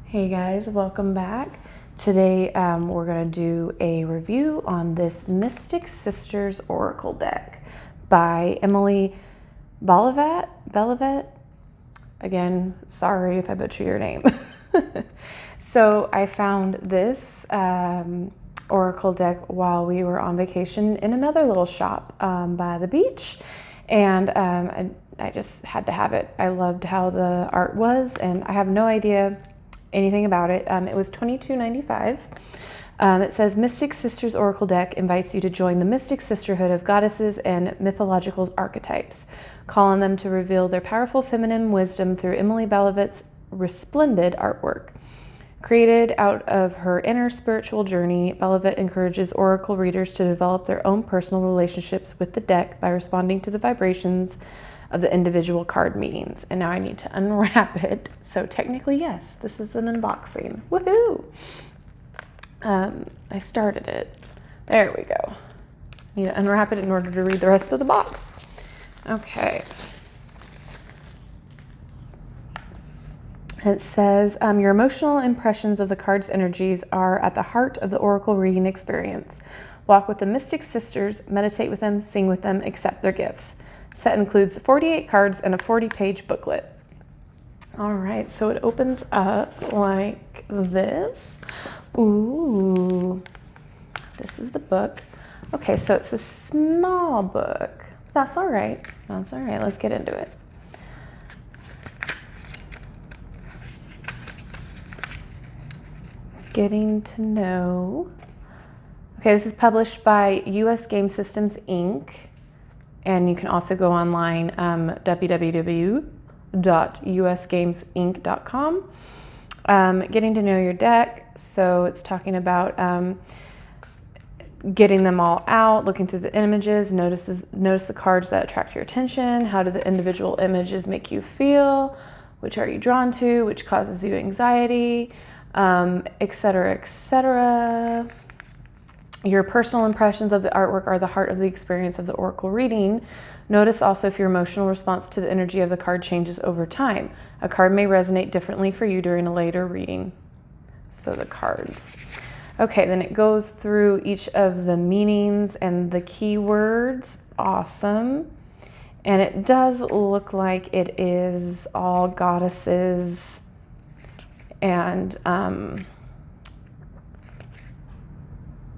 Hey guys, welcome back. Today we're going to do a review on this Mystic Sisters Oracle deck by Emily Balivet. Again, sorry if I butcher your name. So I found this Oracle deck while we were on vacation in another little shop by the beach, and I just had to have it. I loved how the art was, and I have no idea anything about it. It was $22.95. It says Mystic Sisters Oracle deck invites you to join the mystic sisterhood of goddesses and mythological archetypes. Call on them to reveal their powerful feminine wisdom through Emily Balivet's resplendent artwork. Created out of her inner spiritual journey, Balivet encourages oracle readers to develop their own personal relationships with the deck by responding to the vibrations of the individual card meanings. And now I need to unwrap it. So technically, yes, this is an unboxing. Woohoo! I started it. There we go. Need to unwrap it in order to read the rest of the box. Okay. It says, your emotional impressions of the card's energies are at the heart of the oracle reading experience. Walk with the Mystic Sisters, meditate with them, sing with them, accept their gifts. Set includes 48 cards and a 40-page booklet. All right, so it opens up like this. Ooh, this is the book. Okay, so it's a small book. That's all right. That's all right. Let's get into it. Getting to know. Okay, this is published by US Game Systems, Inc. And you can also go online, www.usgamesinc.com. Getting to know your deck. So it's talking about getting them all out, looking through the images, notice the cards that attract your attention. How do the individual images make you feel? Which are you drawn to? Which causes you anxiety? Etc., etc. Your personal impressions of the artwork are the heart of the experience of the oracle reading. Notice also if your emotional response to the energy of the card changes over time. A card may resonate differently for you during a later reading. So the cards. Okay, then it goes through each of the meanings and the keywords. Awesome. And it does look like it is all goddesses and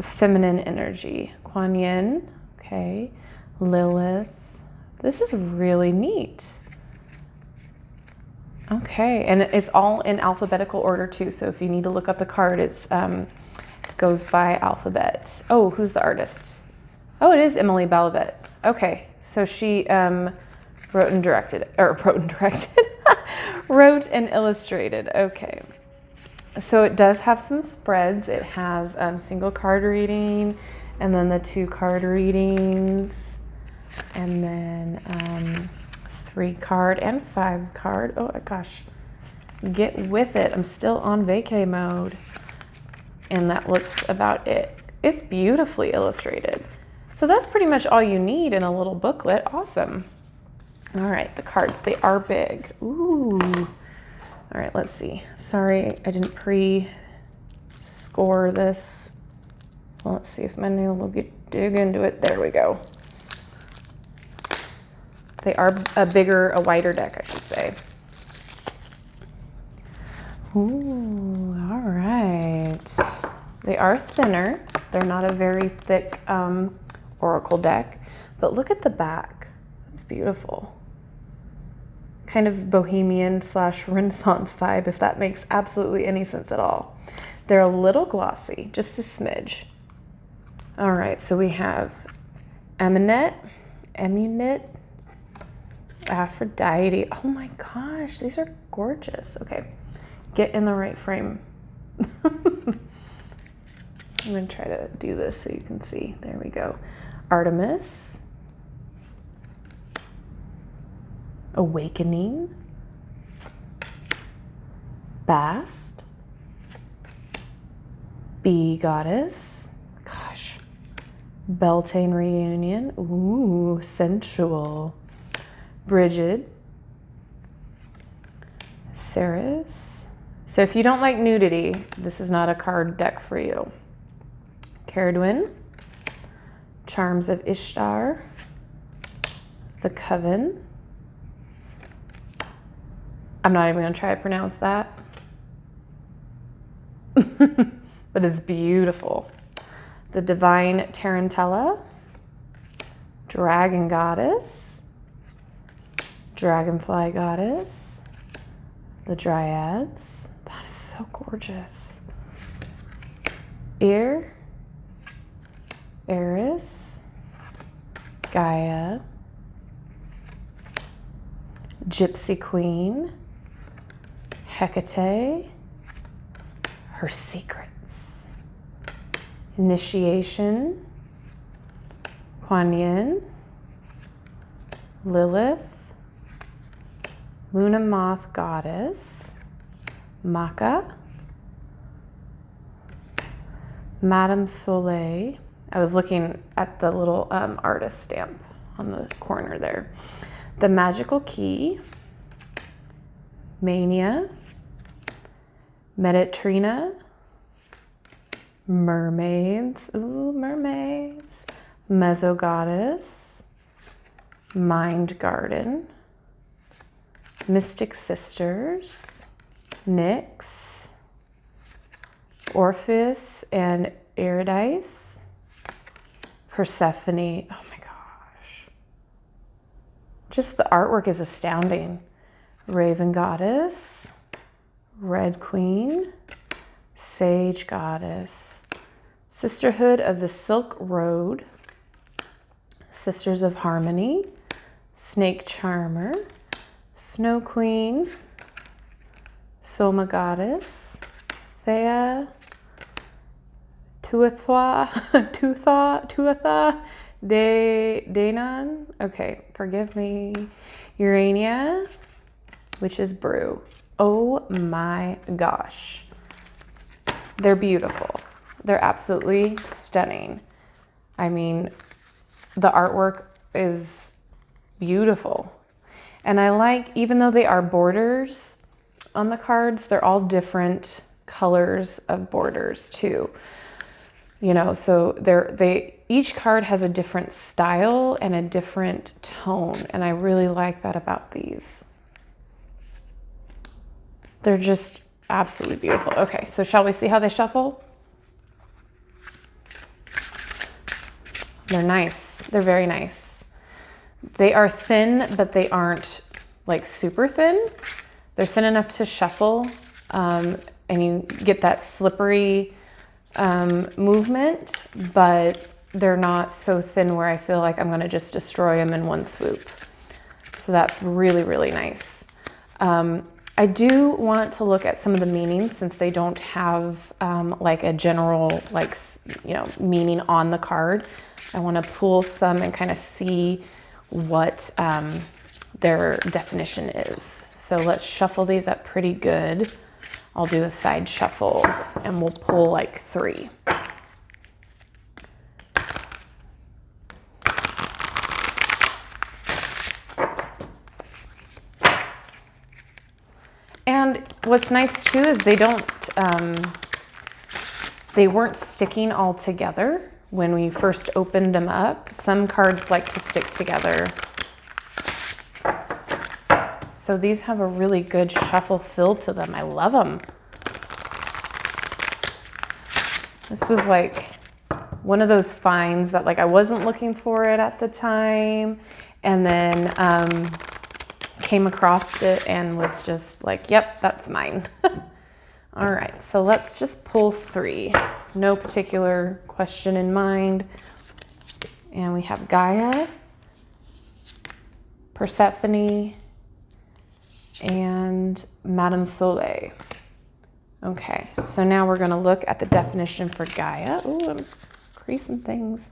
feminine energy. Kuan Yin, okay, Lilith. This is really neat. Okay, and it's all in alphabetical order too, so if you need to look up the card, it's goes by alphabet. Oh, who's the artist? Oh, it is Emily Balivet. Okay, so she wrote and illustrated. Okay. So it does have some spreads. It has single card reading, and then the 2 card readings, and then 3 card and 5 card. Oh gosh, get with it. I'm still on vacay mode. And that looks about it. It's beautifully illustrated. So that's pretty much all you need in a little booklet. Awesome. All right, the cards, they are big. Ooh. All right, let's see. Sorry, I didn't pre-score this. Well, let's see if my nail will dig into it. There we go. They are a wider deck, I should say. Ooh, all right. They are thinner. They're not a very thick oracle deck, but look at the back. It's beautiful. Kind of bohemian / Renaissance vibe, if that makes absolutely any sense at all. They're a little glossy, just a smidge. All right, so we have Emunit, Aphrodite. Oh my gosh, these are gorgeous. Okay, get in the right frame. I'm gonna try to do this so you can see. There we go. Artemis. Awakening, Bast, Bee Goddess, gosh, Beltane Reunion, ooh, Sensual, Brigid, Ceres, So if you don't like nudity, this is not a card deck for you. Caradwyn, Charms of Ishtar, the Coven. I'm not even going to try to pronounce that. But it's beautiful. The Divine Tarantella, Dragon Goddess, Dragonfly Goddess, the Dryads. That is so gorgeous. Eris, Gaia, Gypsy Queen, Hecate, her secrets, Initiation, Kuan Yin, Lilith, Luna Moth Goddess, Maka, Madame Soleil. I was looking at the little artist stamp on the corner there. The Magical Key, Mania, Mediterrina, Mermaids, ooh, mermaids, Mezzo Goddess, Mind Garden, Mystic Sisters, Nyx, Orpheus and Eurydice, Persephone. Oh my gosh. Just the artwork is astounding. Raven Goddess, Red Queen, Sage Goddess, Sisterhood of the Silk Road, Sisters of Harmony, Snake Charmer, Snow Queen, Soma Goddess, Thea, Tuatha, Danon. Okay, forgive me. Urania, which is Brew. Oh my gosh. They're beautiful. They're absolutely stunning. I mean, the artwork is beautiful. And I like, even though they are borders on the cards, they're all different colors of borders too. You know, so each card has a different style and a different tone. And I really like that about these. They're just absolutely beautiful. Okay, so shall we see how they shuffle? They're nice. They're very nice. They are thin, but they aren't like super thin. They're thin enough to shuffle, and you get that slippery movement, but they're not so thin where I feel like I'm gonna just destroy them in one swoop. So that's really, really nice. I do want to look at some of the meanings since they don't have like a general, like, you know, meaning on the card. I want to pull some and kind of see what their definition is. So let's shuffle these up pretty good. I'll do a side shuffle and we'll pull like 3. And what's nice too is they weren't sticking all together when we first opened them up. Some cards like to stick together. So these have a really good shuffle feel to them. I love them. This was like one of those finds that like I wasn't looking for it at the time, and then came across it and was just like, yep, that's mine. All right, so let's just pull 3. No particular question in mind. And we have Gaia, Persephone, and Madame Soleil. Okay, so now we're gonna look at the definition for Gaia. Ooh, I'm creasing things.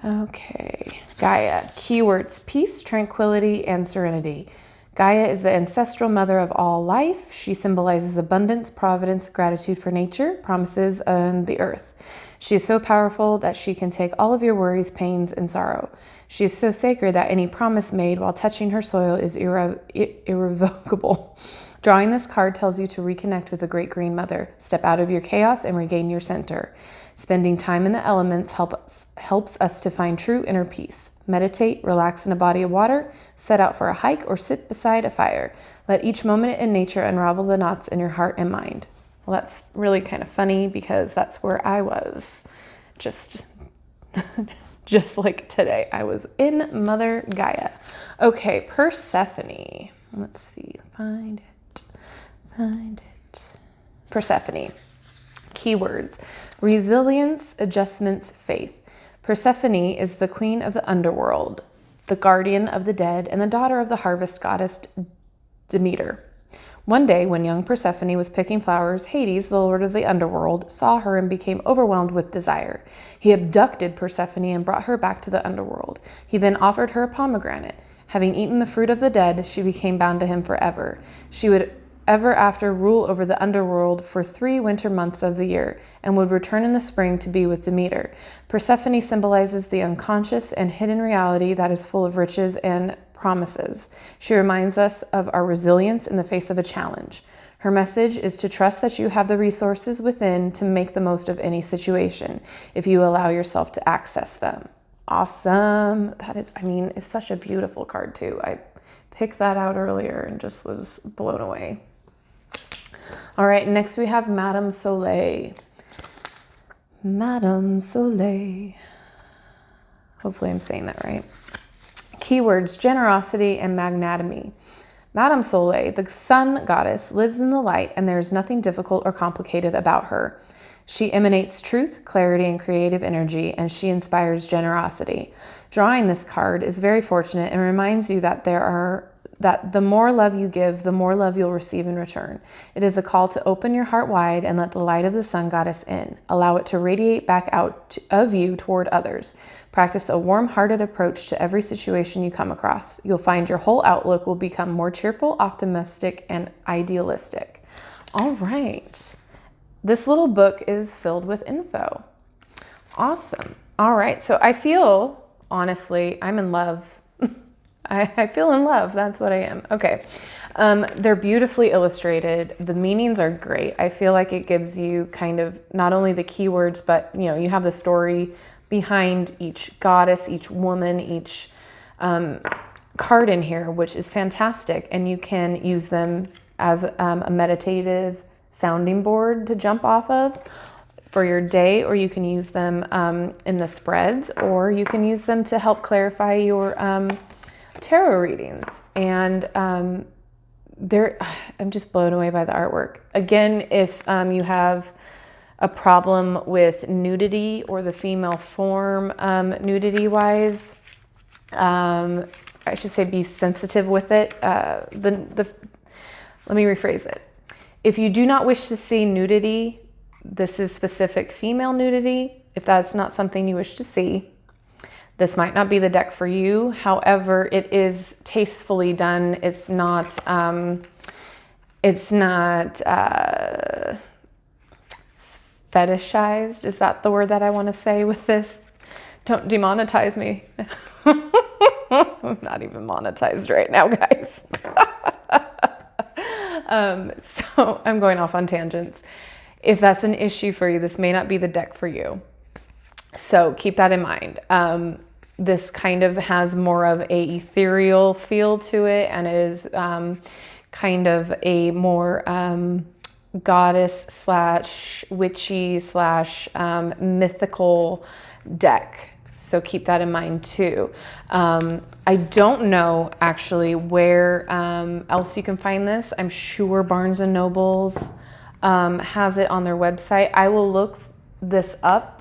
Okay, Gaia, keywords: peace, tranquility, and serenity. Gaia is the ancestral mother of all life. She symbolizes abundance, providence, gratitude for nature, promises on the earth. She is so powerful that she can take all of your worries, pains, and sorrow. She is so sacred that any promise made while touching her soil is irrevocable. Drawing this card tells you to reconnect with the Great Green Mother. Step out of your chaos and regain your center. Spending time in the elements helps us to find true inner peace. Meditate, relax in a body of water, set out for a hike, or sit beside a fire. Let each moment in nature unravel the knots in your heart and mind. Well, that's really kind of funny because that's where I was just like today. I was in Mother Gaia. Okay, Persephone. Let's see. Find it. Persephone. Keywords: resilience, adjustments, faith. Persephone is the queen of the underworld, the guardian of the dead, and the daughter of the harvest goddess Demeter. One day, when young Persephone was picking flowers, Hades, the lord of the underworld, saw her and became overwhelmed with desire. He abducted Persephone and brought her back to the underworld. He then offered her a pomegranate. Having eaten the fruit of the dead, she became bound to him forever. She would ever after rule over the underworld for 3 winter months of the year, and would return in the spring to be with Demeter. Persephone symbolizes the unconscious and hidden reality that is full of riches and promises. She reminds us of our resilience in the face of a challenge. Her message is to trust that you have the resources within to make the most of any situation, if you allow yourself to access them. Awesome. That is, it's such a beautiful card too. I picked that out earlier and just was blown away. All right, next we have Madame Soleil. Madame Soleil. Hopefully I'm saying that right. Keywords: generosity and magnanimity. Madame Soleil, the sun goddess, lives in the light, and there is nothing difficult or complicated about her. She emanates truth, clarity, and creative energy, and she inspires generosity. Drawing this card is very fortunate and reminds you that the more love you give, the more love you'll receive in return. It is a call to open your heart wide and let the light of the sun goddess in. Allow it to radiate back out of you toward others. Practice a warm-hearted approach to every situation you come across. You'll find your whole outlook will become more cheerful, optimistic, and idealistic. All right. This little book is filled with info. Awesome. All right. So I feel, honestly, I'm in love. I feel in love. That's what I am. Okay. They're beautifully illustrated. The meanings are great. I feel like it gives you kind of not only the keywords, but you have the story behind each goddess, each woman, each card in here, which is fantastic. And you can use them as a meditative sounding board to jump off of for your day, or you can use them in the spreads, or you can use them to help clarify your tarot readings. And I'm just blown away by the artwork. Again, if you have a problem with nudity or the female form nudity wise, I should say be sensitive with it. Let me rephrase it. If you do not wish to see nudity, this is specific female nudity. If that's not something you wish to see, this might not be the deck for you. However, it is tastefully done. It's not fetishized. Is that the word that I want to say with this? Don't demonetize me. I'm not even monetized right now, guys. So I'm going off on tangents. If that's an issue for you, this may not be the deck for you. So keep that in mind. This kind of has more of a ethereal feel to it, and it is kind of a more goddess slash witchy slash mythical deck. So keep that in mind too. I don't know actually where else you can find this. I'm sure Barnes & Noble's has it on their website. I will look this up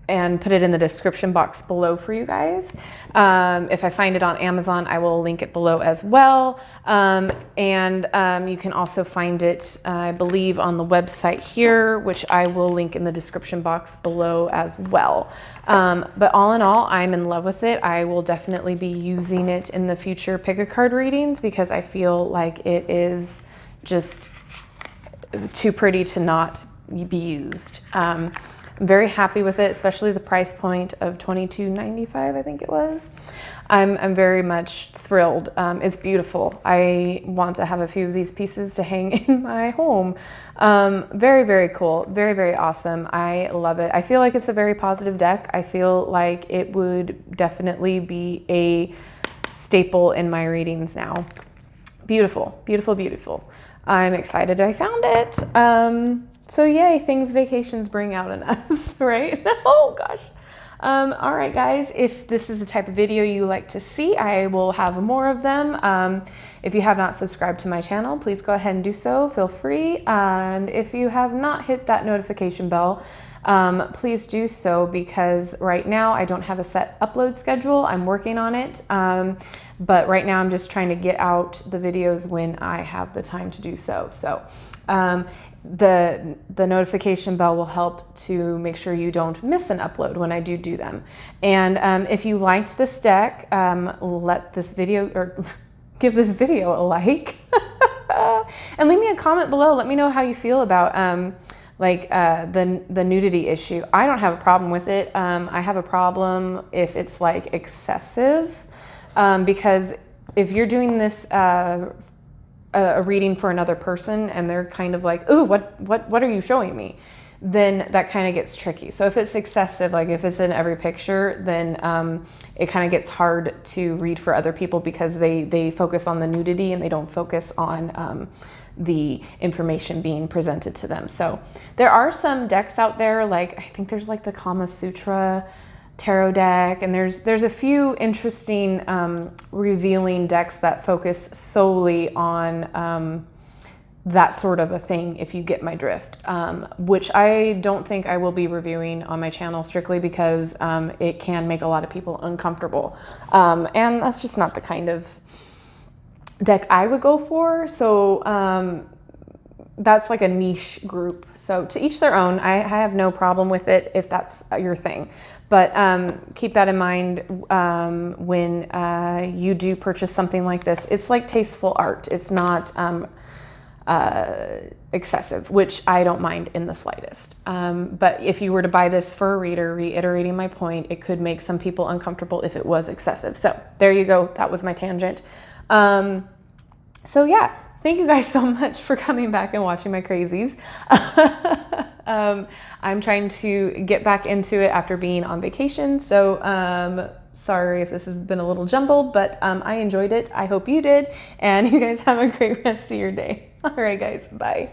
and put it in the description box below for you guys. If I find it on Amazon, I will link it below as well. And you can also find it, I believe, on the website here, which I will link in the description box below as well. But all in all, I'm in love with it. I will definitely be using it in the future pick-a-card readings because I feel like it is just too pretty to not be used. I'm very happy with it, especially the price point of $22.95, I think it was. I'm very much thrilled. It's beautiful. I want to have a few of these pieces to hang in my home. Very, very cool. Very, very awesome. I love it. I feel like it's a very positive deck. I feel like it would definitely be a staple in my readings now. Beautiful, beautiful, beautiful. I'm excited I found it. So yay, things vacations bring out in us, right? Oh gosh. All right, guys, if this is the type of video you like to see, I will have more of them. If you have not subscribed to my channel, please go ahead and do so. Feel free. And if you have not hit that notification bell, please do so, because right now I don't have a set upload schedule. I'm working on it. But right now I'm just trying to get out the videos when I have the time to do so. So the notification bell will help to make sure you don't miss an upload when I do them. And if you liked this deck, let this video, or give this video a like, and leave me a comment below. Let me know how you feel about the nudity issue. I don't have a problem with it. I have a problem if it's like excessive, because if you're doing this a reading for another person and they're kind of like, ooh, what are you showing me? Then that kind of gets tricky. So if it's excessive, like if it's in every picture, then it kind of gets hard to read for other people, because they focus on the nudity and they don't focus on the information being presented to them. So there are some decks out there, like I think there's like the Kama Sutra tarot deck, and there's a few interesting revealing decks that focus solely on that sort of a thing, if you get my drift, which I don't think I will be reviewing on my channel, strictly because it can make a lot of people uncomfortable, and that's just not the kind of deck I would go for. So that's like a niche group. So to each their own. I have no problem with it if that's your thing. But keep that in mind when you do purchase something like this. It's like tasteful art. It's not excessive, which I don't mind in the slightest. But if you were to buy this for a reader, reiterating my point, it could make some people uncomfortable if it was excessive. So there you go. That was my tangent. So yeah, thank you guys so much for coming back and watching my crazies. I'm trying to get back into it after being on vacation. So sorry if this has been a little jumbled, but I enjoyed it. I hope you did. And you guys have a great rest of your day. All right, guys. Bye.